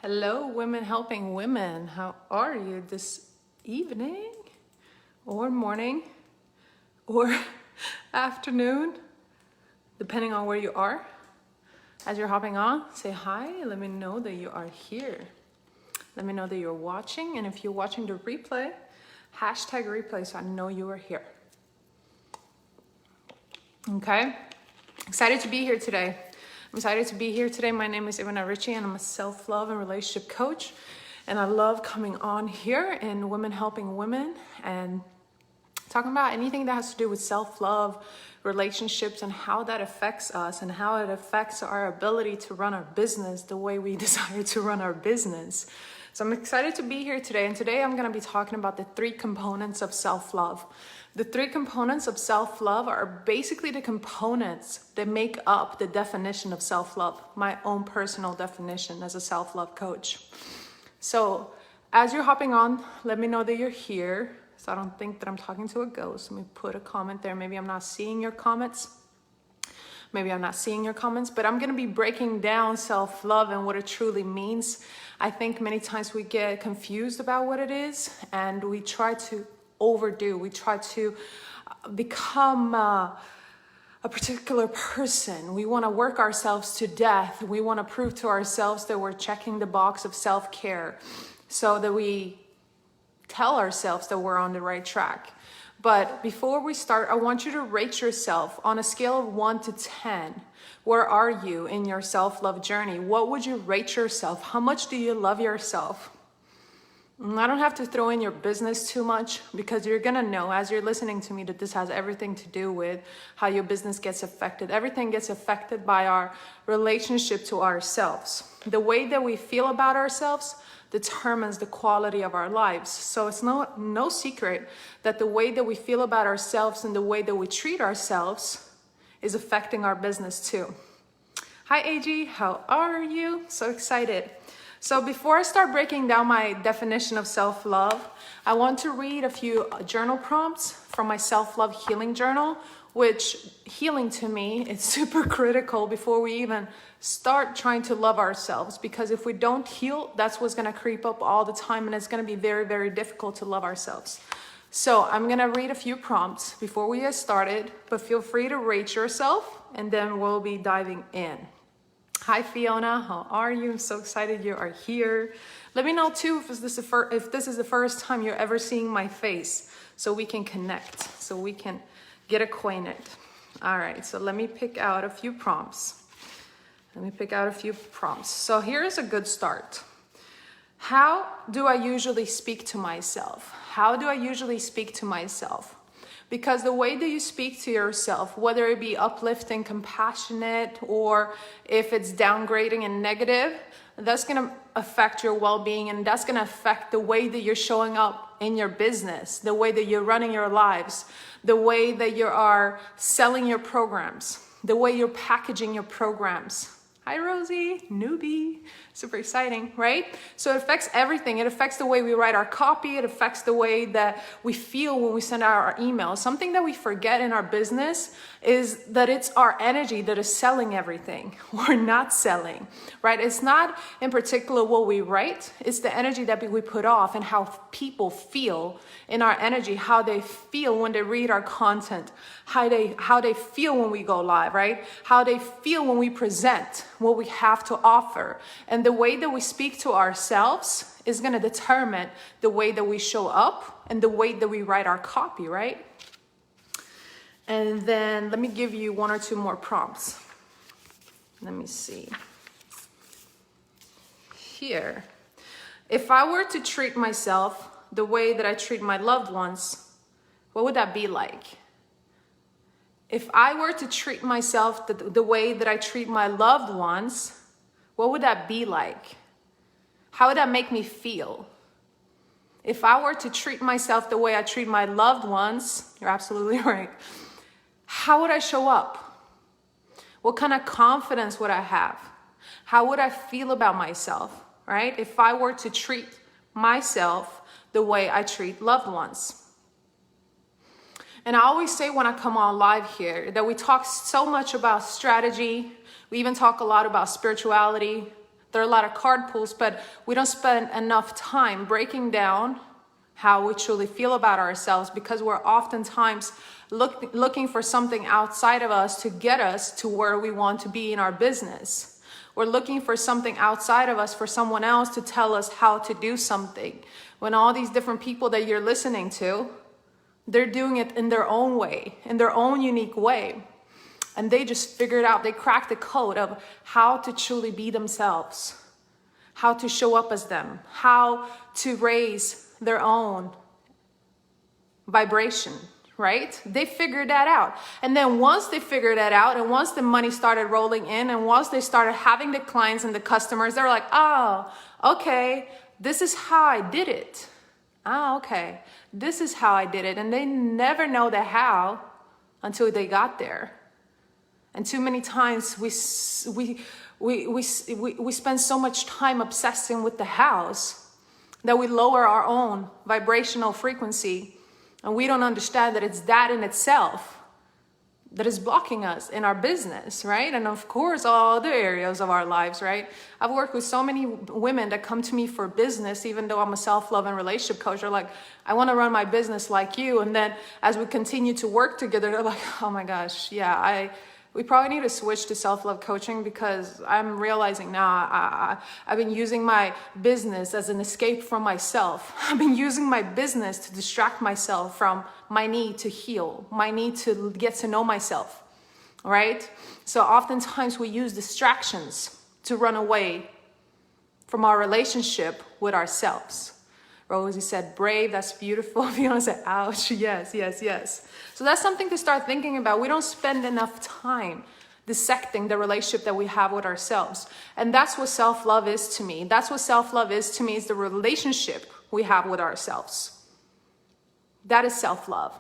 Hello, women helping women. How are you this evening or morning or afternoon, depending on where you are? As you're hopping on, say hi. Let me know that you are here. Let me know that you're watching. And if you're watching the replay, hashtag replay so I know you are here. Okay? Excited to be here today. I'm excited to be here today. My name is Ivana Richey and I'm a self-love and relationship coach. And I love coming on here and women helping women and talking about anything that has to do with self-love, relationships, and how that affects us and how it affects our ability to run our business the way we desire to run our business. So I'm excited to be here today. And today I'm going to be talking about the 3 components of self-love. The 3 components of self-love are basically the components that make up the definition of self-love, my own personal definition as a self-love coach. So as you're hopping on, let me know that you're here. So I don't think that I'm talking to a ghost. Let me put a comment there. Maybe I'm not seeing your comments. Maybe I'm not seeing your comments, but I'm going to be breaking down self-love and what it truly means. I think many times we get confused about what it is and we try to overdo. We try to become a particular person. We want to work ourselves to death. We want to prove to ourselves that we're checking the box of self-care so that we tell ourselves that we're on the right track. But before we start, I want you to rate yourself on a scale of 1 to 10. Where are you in your self-love journey? What would you rate yourself? How much do you love yourself? I don't have to throw in your business too much because you're going to know as you're listening to me that this has everything to do with how your business gets affected. Everything gets affected by our relationship to ourselves. The way that we feel about ourselves determines the quality of our lives. So it's no secret that the way that we feel about ourselves and the way that we treat ourselves is affecting our business too. Hi AG, how are you? So excited. So before I start breaking down my definition of self-love, I want to read a few journal prompts from my self-love healing journal, which healing to me is super critical before we even start trying to love ourselves. Because if we don't heal, that's what's going to creep up all the time and it's going to be very, very difficult to love ourselves. So I'm going to read a few prompts before we get started, but feel free to rate yourself and then we'll be diving in. Hi Fiona, how are you? I'm so excited you are here. Let me know too if this is the first time you're ever seeing my face so we can connect, so we can get acquainted. All right, so let me pick out a few prompts. So here's a good start. How do I usually speak to myself? Because the way that you speak to yourself, whether it be uplifting, compassionate, or if it's downgrading and negative, that's going to affect your well-being and that's going to affect the way that you're showing up in your business, the way that you're running your lives, the way that you are selling your programs, the way you're packaging your programs. Hi Rosie, newbie, super exciting, right? So it affects everything. It affects the way we write our copy. It affects the way that we feel when we send out our emails. Something that we forget in our business is that it's our energy that is selling everything. We're not selling, right? It's not in particular what we write. It's the energy that we put off and how people feel in our energy, how they feel when they read our content, how they feel when we go live, right? How they feel when we present what we have to offer. And the way that we speak to ourselves is going to determine the way that we show up and the way that we write our copy, right? And then let me give you 1 or 2 more prompts. Let me see. Here. If I were to treat myself the way that I treat my loved ones, what would that be like? If I were to treat myself the way that I treat my loved ones, what would that be like? How would that make me feel? If I were to treat myself the way I treat my loved ones, you're absolutely right. How would I show up? What kind of confidence would I have? How would I feel about myself, right? If I were to treat myself the way I treat loved ones. And I always say when I come on live here that we talk so much about strategy. We even talk a lot about spirituality, There are a lot of card pulls, but we don't spend enough time breaking down how we truly feel about ourselves, because we're oftentimes looking for something outside of us to get us to where we want to be in our business. We're looking for something outside of us, for someone else to tell us how to do something. When all these different people that you're listening to, they're doing it in their own way, in their own unique way. And they just figured out, they cracked the code of how to truly be themselves, how to show up as them, how to raise their own vibration, right? They figured that out. And then once they figured that out, and once the money started rolling in, and once they started having the clients and the customers, they're like, oh, okay, this is how I did it. Oh, okay, this is how I did it. And they never know the how until they got there. And too many times we spend so much time obsessing with the hows that we lower our own vibrational frequency, and we don't understand that it's that in itself that is blocking us in our business, right? And of course, all other areas of our lives, right? I've worked with so many women that come to me for business, even though I'm a self-love and relationship coach. They're like, I want to run my business like you. And then as we continue to work together, they're like, oh my gosh, yeah, we probably need to switch to self-love coaching, because I'm realizing now I've been using my business as an escape from myself. I've been using my business to distract myself from my need to heal, my need to get to know myself, right? So oftentimes we use distractions to run away from our relationship with ourselves. Rosie said, brave, that's beautiful. Fiona said, ouch, yes, yes, yes. So that's something to start thinking about. We don't spend enough time dissecting the relationship that we have with ourselves. And that's what self-love is to me. That's what self-love is to me, is the relationship we have with ourselves. That is self-love.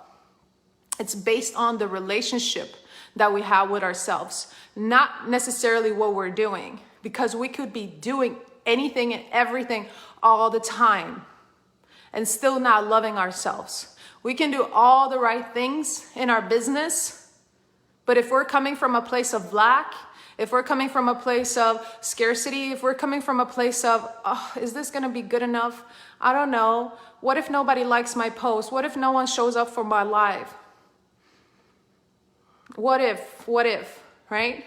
It's based on the relationship that we have with ourselves, not necessarily what we're doing, because we could be doing anything and everything all the time and still not loving ourselves. We can do all the right things in our business, but if we're coming from a place of lack, if we're coming from a place of scarcity, if we're coming from a place of, oh, is this gonna be good enough? I don't know. What if nobody likes my post? What if no one shows up for my live? What if, right?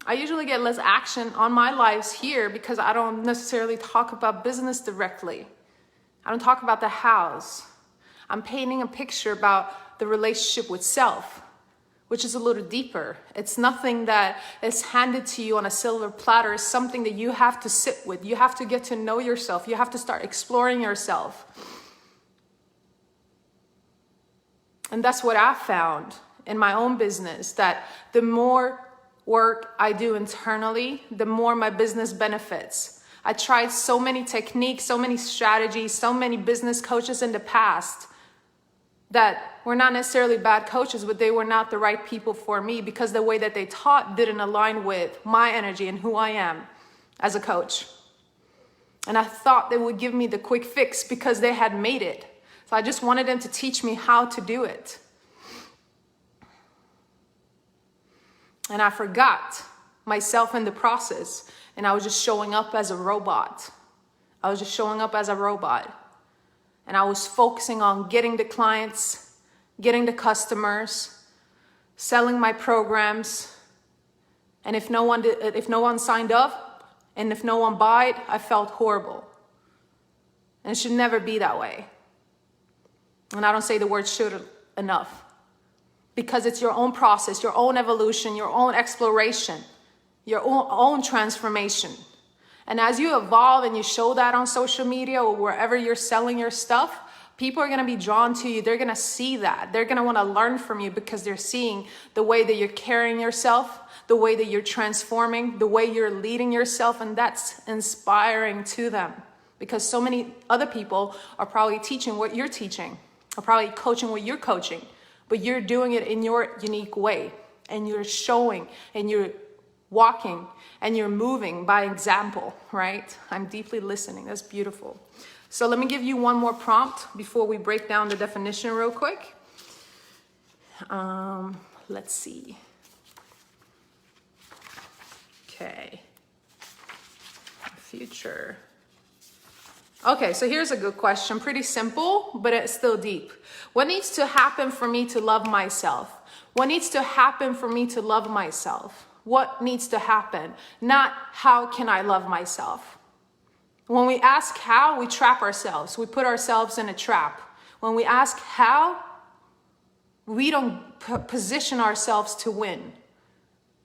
I usually get less action on my lives here because I don't necessarily talk about business directly. I don't talk about the hows. I'm painting a picture about the relationship with self, which is a little deeper. It's nothing that is handed to you on a silver platter. It's something that you have to sit with. You have to get to know yourself. You have to start exploring yourself. And that's what I found in my own business, that the more work I do internally, the more my business benefits. I tried so many techniques, so many strategies, so many business coaches in the past that were not necessarily bad coaches, but they were not the right people for me, because the way that they taught didn't align with my energy and who I am as a coach. And I thought they would give me the quick fix because they had made it. So I just wanted them to teach me how to do it. And I forgot myself in the process. And I was just showing up as a robot. I was just showing up as a robot. And I was focusing on getting the clients, getting the customers, selling my programs. And if no one signed up, and if no one bought, I felt horrible. And it should never be that way. And I don't say the word should enough, because it's your own process, your own evolution, your own exploration, your own transformation. And as you evolve and you show that on social media or wherever you're selling your stuff, people are going to be drawn to you. They're going to see that. They're going to want to learn from you, because they're seeing the way that you're carrying yourself, the way that you're transforming, the way you're leading yourself. And that's inspiring to them, because so many other people are probably teaching what you're teaching, are probably coaching what you're coaching, but you're doing it in your unique way. And you're showing, and you're walking, and you're moving by example, right? I'm deeply listening. That's beautiful. So let me give you one more prompt before we break down the definition real quick. Let's see. Okay. future? Okay, so here's a good question. Pretty simple, but it's still deep. What needs to happen for me to love myself? What needs to happen for me to love myself? What needs to happen? Not how can I love myself? When we ask how, we trap ourselves. We put ourselves in a trap. When we ask how, we don't position ourselves to win.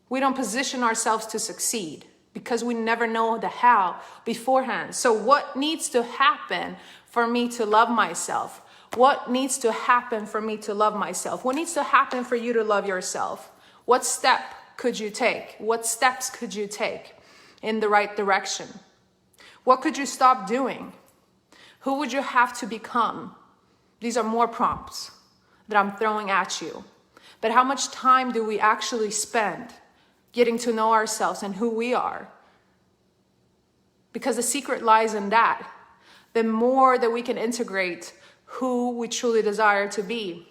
We don't position ourselves to succeed because we never know the how beforehand. So what needs to happen for me to love myself? What needs to happen for me to love myself? What needs to happen for you to love yourself? What step could you take? What steps could you take in the right direction? What could you stop doing? Who would you have to become? These are more prompts that I'm throwing at you. But how much time do we actually spend getting to know ourselves and who we are? Because the secret lies in that. The more that we can integrate who we truly desire to be,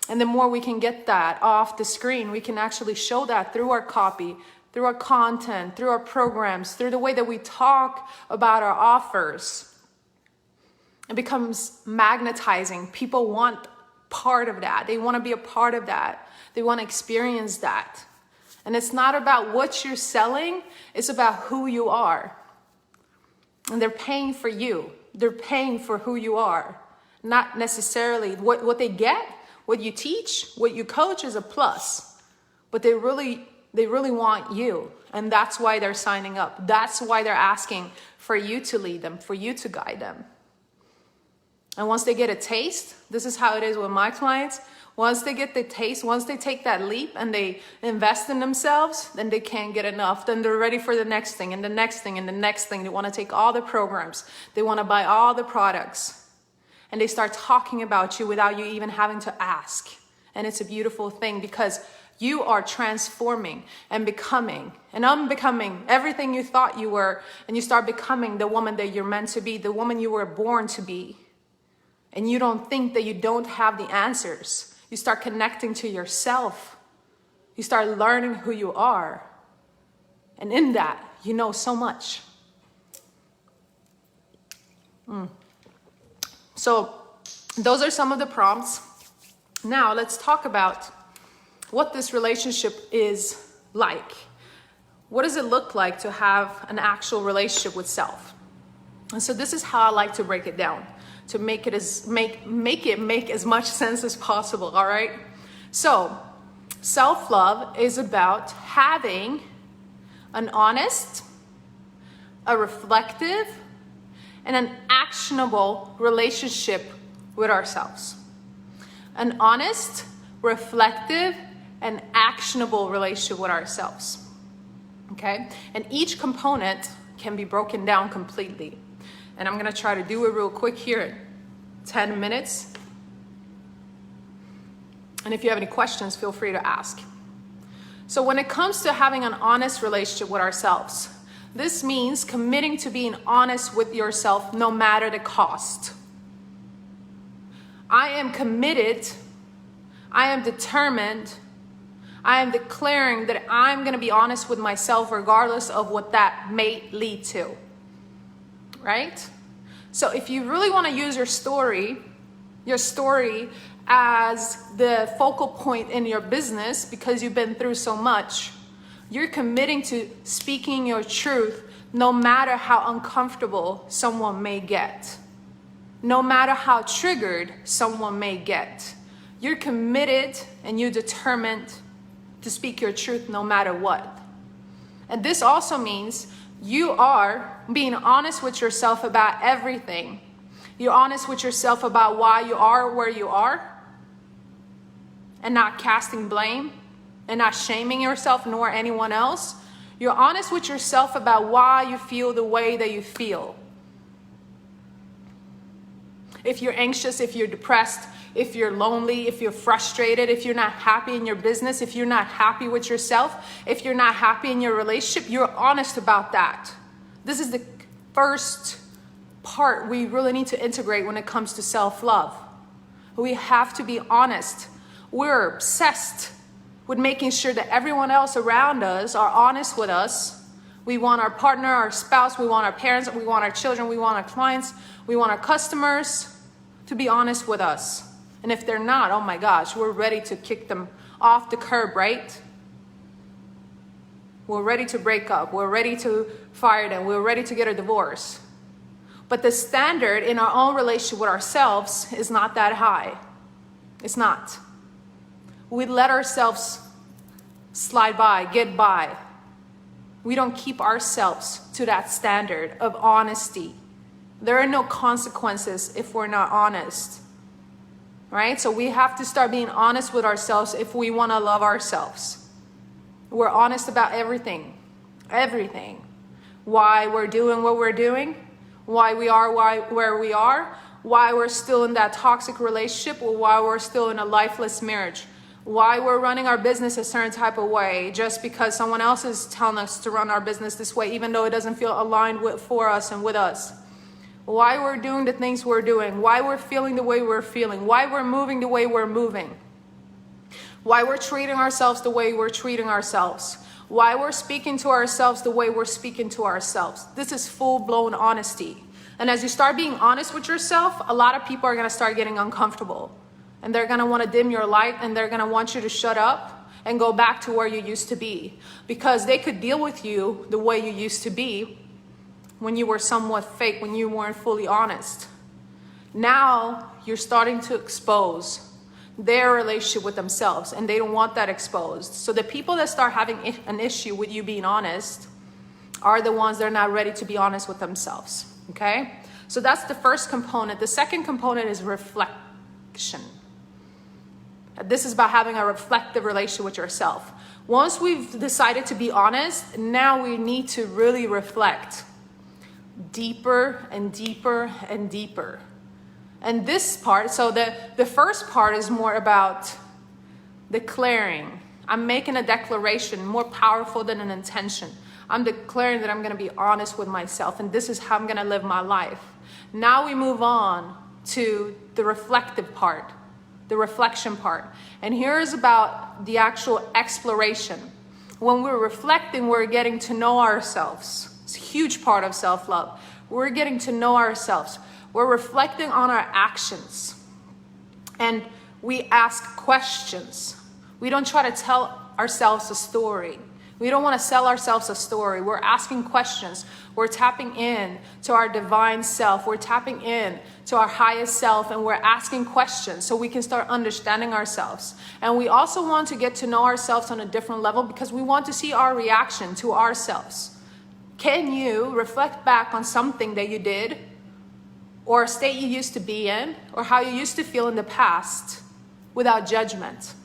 and the more we can get that off the screen, we can actually show that through our copy, through our content, through our programs, through the way that we talk about our offers. It becomes magnetizing. People want part of that. They want to be a part of that. They want to experience that. And it's not about what you're selling, it's about who you are. And they're paying for you. They're paying for who you are. Not necessarily what they get, what you teach, what you coach is a plus. But they really want you. And that's why they're signing up. That's why they're asking for you to lead them, for you to guide them. And once they get a taste, this is how it is with my clients. Once they get the taste, once they take that leap and they invest in themselves, then they can't get enough. Then they're ready for the next thing and the next thing and the next thing. They want to take all the programs. They want to buy all the products. And they start talking about you without you even having to ask. And it's a beautiful thing because you are transforming and becoming and unbecoming everything you thought you were. And you start becoming the woman that you're meant to be, the woman you were born to be. And you don't think that you don't have the answers. You start connecting to yourself. You start learning who you are. And in that, you know so much. So those are some of the prompts. Now let's talk about what this relationship is like. What does it look like to have an actual relationship with self? And so this is how I like to break it down, to make it make as much sense as possible, all right? So self-love is about having an honest, a reflective, and an actionable relationship with ourselves. An honest, reflective, and actionable relationship with ourselves. Okay? And each component can be broken down completely. And I'm gonna try to do it real quick here in 10 minutes. And if you have any questions, feel free to ask. So when it comes to having an honest relationship with ourselves, this means committing to being honest with yourself no matter the cost. I am committed, I am determined, I am declaring that I'm going to be honest with myself regardless of what that may lead to. Right? So if you really want to use your story as the focal point in your business because you've been through so much, you're committing to speaking your truth no matter how uncomfortable someone may get, no matter how triggered someone may get. You're committed and you're determined to speak your truth no matter what. And this also means you are being honest with yourself about everything. You're honest with yourself about why you are where you are and not casting blame and not shaming yourself nor anyone else. You're honest with yourself about why you feel the way that you feel. If you're anxious, if you're depressed, if you're lonely, if you're frustrated, if you're not happy in your business, if you're not happy with yourself, if you're not happy in your relationship, you're honest about that. This is the first part we really need to integrate when it comes to self-love. We have to be honest. We're obsessed with making sure that everyone else around us are honest with us We want our partner, our spouse, we want our parents, we want our children, we want our clients, we want our customers to be honest with us. And if they're not, oh my gosh, we're ready to kick them off the curb, right? We're ready to break up. We're ready to fire them. We're ready to get a divorce. But the standard in our own relationship with ourselves is not that high. It's not. We let ourselves slide by, get by. We don't keep ourselves to that standard of honesty. There are no consequences if we're not honest, right? So we have to start being honest with ourselves if we want to love ourselves. We're honest about everything. Why we're doing what we're doing, why we are where we are, why we're still in that toxic relationship, or why we're still in a lifeless marriage. Why we're running our business a certain type of way just because someone else is telling us to run our business this way, even though it doesn't feel aligned for us and with us. Why we're doing the things we're doing, why we're feeling the way we're feeling, why we're moving the way we're moving, why we're treating ourselves the way we're treating ourselves, why we're speaking to ourselves the way we're speaking to ourselves. This is full-blown honesty. And as you start being honest with yourself, a lot of people are going to start getting uncomfortable. And they're going to want to dim your light, and they're going to want you to shut up and go back to where you used to be. Because they could deal with you the way you used to be when you were somewhat fake, when you weren't fully honest. Now you're starting to expose their relationship with themselves, and they don't want that exposed. So the people that start having an issue with you being honest are the ones that are not ready to be honest with themselves. Okay? So that's the first component. The second component is reflection. This is about having a reflective relationship with yourself. Once we've decided to be honest, now we need to really reflect deeper and deeper and deeper. And this part, so the first part is more about declaring. I'm making a declaration more powerful than an intention. I'm declaring that I'm going to be honest with myself, and this is how I'm going to live my life. Now we move on to the reflective part. The reflection part. And here's about the actual exploration. When we're reflecting, we're getting to know ourselves. It's a huge part of self-love. We're getting to know ourselves. We're reflecting on our actions. And we ask questions. We don't try to tell ourselves a story. We don't want to sell ourselves a story. We're asking questions. We're tapping in to our divine self. We're tapping in to our highest self, and we're asking questions so we can start understanding ourselves. And we also want to get to know ourselves on a different level because we want to see our reaction to ourselves. Can you reflect back on something that you did, or a state you used to be in, or how you used to feel in the past without judgment,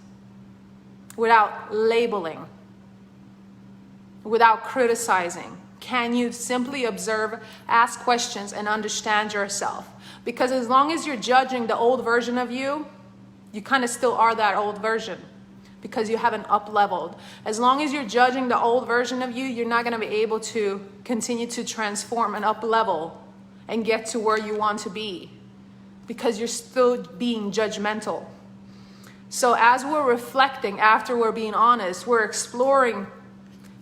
without labeling, without criticizing? Can you simply observe, ask questions, and understand yourself? Because as long as you're judging the old version of you, you kind of still are that old version because you haven't up-leveled. As long as you're judging the old version of you, you're not going to be able to continue to transform and up-level and get to where you want to be because you're still being judgmental. So as we're reflecting, after we're being honest, we're exploring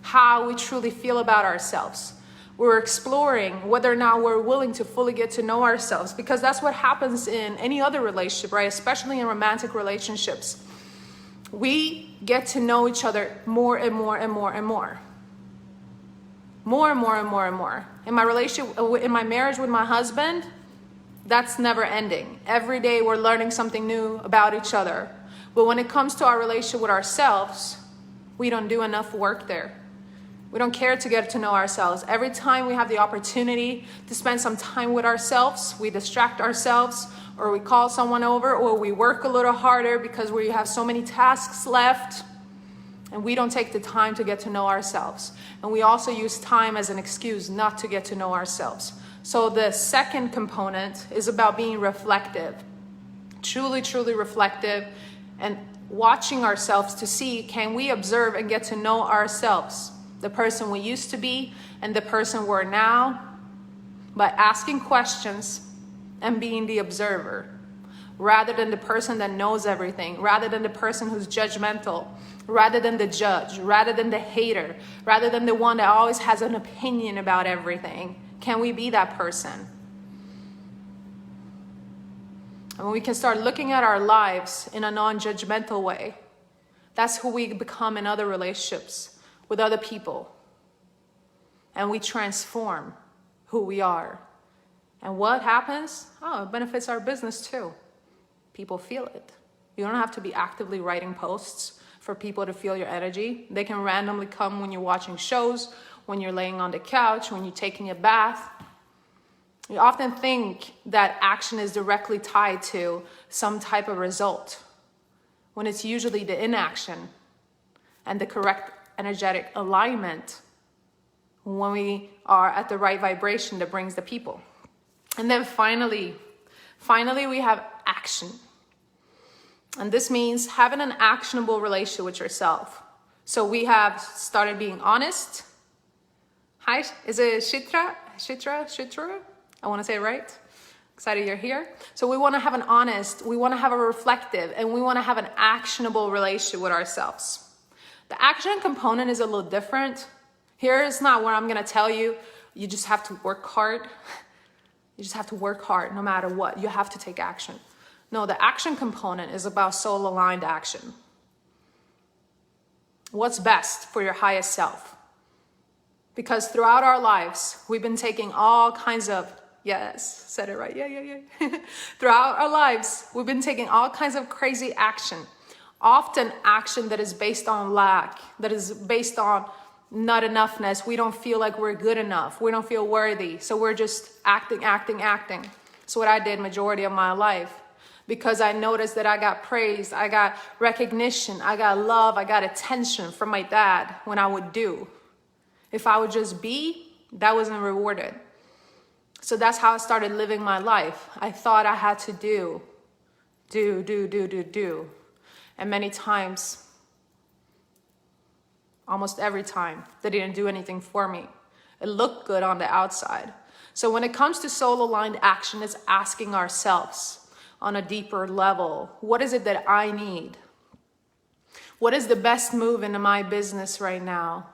how we truly feel about ourselves. We're exploring whether or not we're willing to fully get to know ourselves, because that's what happens in any other relationship, right? Especially in romantic relationships. We get to know each other more and more and more and more. More and more and more and more. In my relationship, in my marriage with my husband, that's never ending. Every day we're learning something new about each other. But when it comes to our relationship with ourselves, we don't do enough work there. We don't care to get to know ourselves. Every time we have the opportunity to spend some time with ourselves, we distract ourselves, or we call someone over, or we work a little harder because we have so many tasks left, and we don't take the time to get to know ourselves. And we also use time as an excuse not to get to know ourselves. So the second component is about being reflective, truly, truly reflective, and watching ourselves to see, can we observe and get to know ourselves? The person we used to be and the person we're now, by asking questions and being the observer. rather than the person that knows everything, rather than the person who's judgmental, rather than the judge, rather than the hater, rather than the one that always has an opinion about everything? Can we be that person? And when we can start looking at our lives in a non-judgmental way, that's who we become in other relationships with other people. And we transform who we are. And what happens? Oh, it benefits our business too. People feel it. You don't have to be actively writing posts for people to feel your energy. They can randomly come when you're watching shows, when you're laying on the couch, when you're taking a bath. You often think that action is directly tied to some type of result, when it's usually the inaction and the correct energetic alignment when we are at the right vibration that brings the people. And then finally we have action. And this means having an actionable relationship with yourself. So we have started being honest. Hi, is it Shitra? I want to say it right. Excited you're here. So we want to have an honest, we want to have a reflective, and we want to have an actionable relationship with ourselves. The action component is a little different. Here is not where I'm going to tell you, you just have to work hard. You just have to work hard no matter what. You have to take action. No, the action component is about soul-aligned action. What's best for your highest self? Because throughout our lives, we've been taking all kinds of, yes, said it right, yeah. Throughout our lives, we've been taking all kinds of crazy action. Often action that is based on lack, that is based on not enoughness. We don't feel like we're good enough. We don't feel worthy. So we're just acting. That's what I did majority of my life. Because I noticed that I got praise, I got recognition, I got love, I got attention from my dad when I would do. If I would just be, that wasn't rewarded. So that's how I started living my life. I thought I had to do. And many times, almost every time, they didn't do anything for me. It looked good on the outside. So when it comes to soul-aligned action, it's asking ourselves on a deeper level, what is it that I need? What is the best move into my business right now?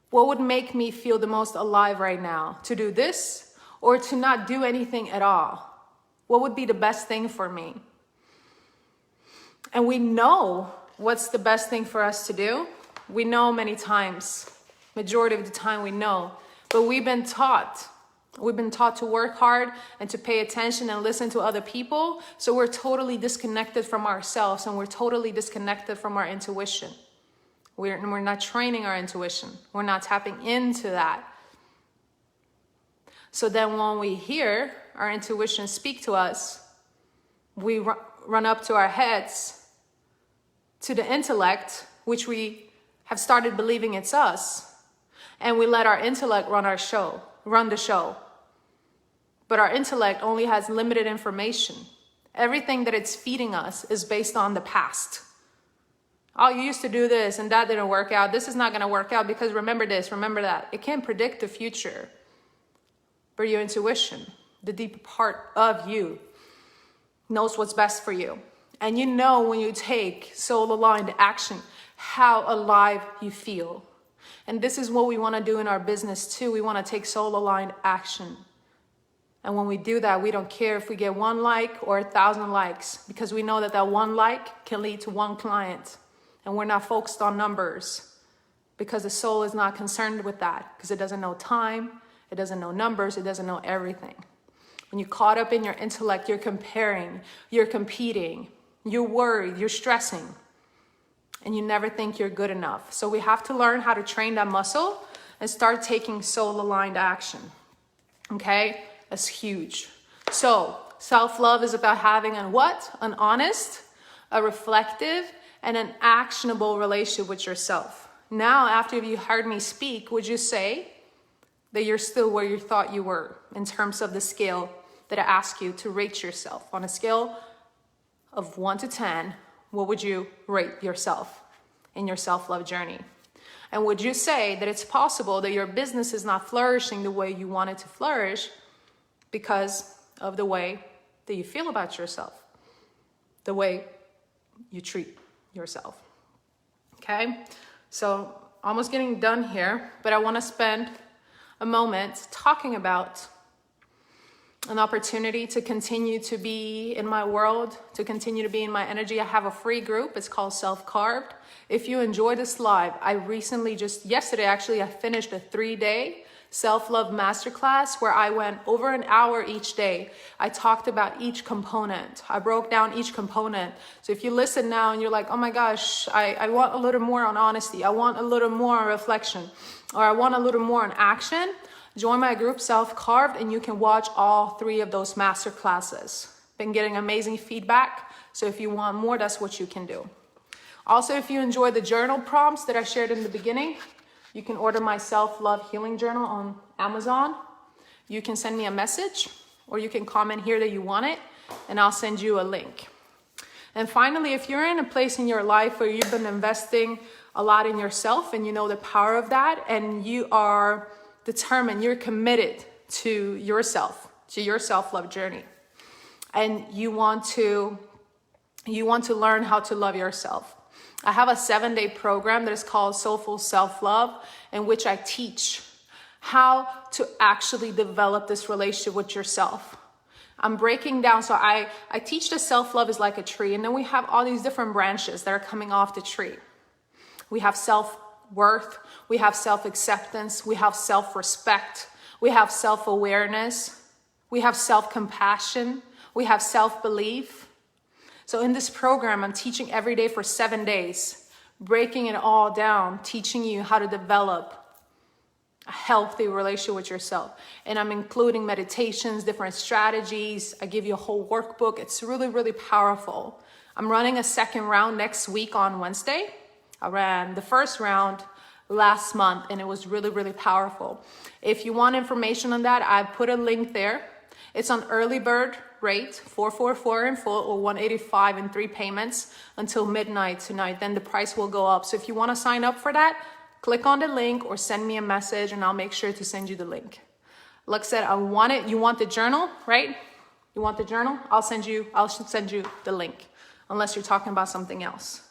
What would make me feel the most alive right now? To do this or to not do anything at all? What would be the best thing for me? And we know what's the best thing for us to do. We know many times, majority of the time we know, but we've been taught to work hard and to pay attention and listen to other people. So we're totally disconnected from ourselves and we're totally disconnected from our intuition. We're not training our intuition. We're not tapping into that. So then when we hear our intuition speak to us, we run up to our heads, to the intellect, which we have started believing it's us. And we let our intellect run the show. But our intellect only has limited information. Everything that it's feeding us is based on the past. Oh, you used to do this and that didn't work out. This is not going to work out because remember this, remember that. It can't predict the future. But your intuition, the deep part of you, knows what's best for you. And you know when you take soul-aligned action, how alive you feel. And this is what we want to do in our business too. We want to take soul-aligned action. And when we do that, we don't care if we get 1 like or 1,000 likes, because we know that that 1 like can lead to 1 client. And we're not focused on numbers because the soul is not concerned with that, because it doesn't know time, it doesn't know numbers, it doesn't know everything. When you're caught up in your intellect, you're comparing, you're competing, you're worried, you're stressing, and you never think you're good enough. So we have to learn how to train that muscle and start taking soul-aligned action. Okay? That's huge. So self-love is about having an honest, a reflective, and an actionable relationship with yourself. Now, after you heard me speak, would you say that you're still where you thought you were in terms of the scale that I asked you to rate yourself? On a scale of 1 to 10, what would you rate yourself in your self-love journey? And would you say that it's possible that your business is not flourishing the way you want it to flourish because of the way that you feel about yourself, the way you treat yourself. Okay, so almost getting done here, but I want to spend a moment talking about an opportunity to continue to be in my world, to continue to be in my energy. I have a free group. It's called Self-Carved. If you enjoy this live, I recently, just yesterday actually, I finished a 3-day self-love masterclass where I went over an hour each day. I talked about each component. I broke down each component. So if you listen now and you're like, oh my gosh, I want a little more on honesty. I want a little more on reflection, or I want a little more on action, join my group Self-Carved and you can watch all 3 of those masterclasses. Been getting amazing feedback. So if you want more, that's what you can do. Also, if you enjoy the journal prompts that I shared in the beginning, you can order my self-love healing journal on Amazon. You can send me a message or you can comment here that you want it and I'll send you a link. And finally, if you're in a place in your life where you've been investing a lot in yourself and you know the power of that and you are determined, you're committed to yourself, to your self-love journey, and you want to learn how to love yourself. I have a 7-day program that is called Soulful Self-Love, in which I teach how to actually develop this relationship with yourself. I'm breaking down, so I teach that self-love is like a tree, and then we have all these different branches that are coming off the tree. We have self-worth, we have self-acceptance, we have self-respect, we have self-awareness, we have self-compassion, we have self-belief. So in this program, I'm teaching every day for 7 days, breaking it all down, teaching you how to develop a healthy relationship with yourself. And I'm including meditations, different strategies. I give you a whole workbook. It's really, really powerful. I'm running a 2nd round next week on Wednesday. I ran the 1st round last month and it was really, really powerful. If you want information on that, I put a link there. It's on early bird rate, $444 in full or $185 in 3 payments until midnight tonight. Then the price will go up. So if you want to sign up for that, click on the link or send me a message and I'll make sure to send you the link. Like I said, I want it. You want the journal, right? You want the journal? I'll send you the link, unless you're talking about something else.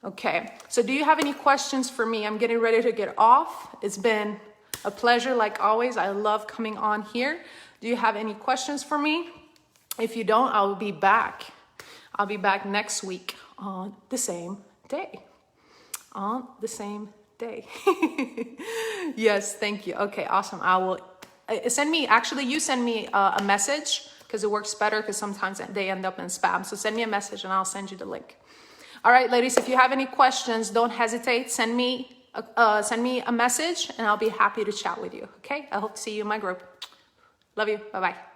Okay, so do you have any questions for me? I'm getting ready to get off. It's been a pleasure, like always. I love coming on here. Do you have any questions for me? If you don't, I'll be back. I'll be back next week on the same day. On the same day. Yes, thank you. Okay, awesome. I will send me a message, because it works better, because sometimes they end up in spam. So send me a message and I'll send you the link. All right, ladies, if you have any questions, don't hesitate. Send me a message and I'll be happy to chat with you. Okay, I hope to see you in my group. Love you. Bye-bye.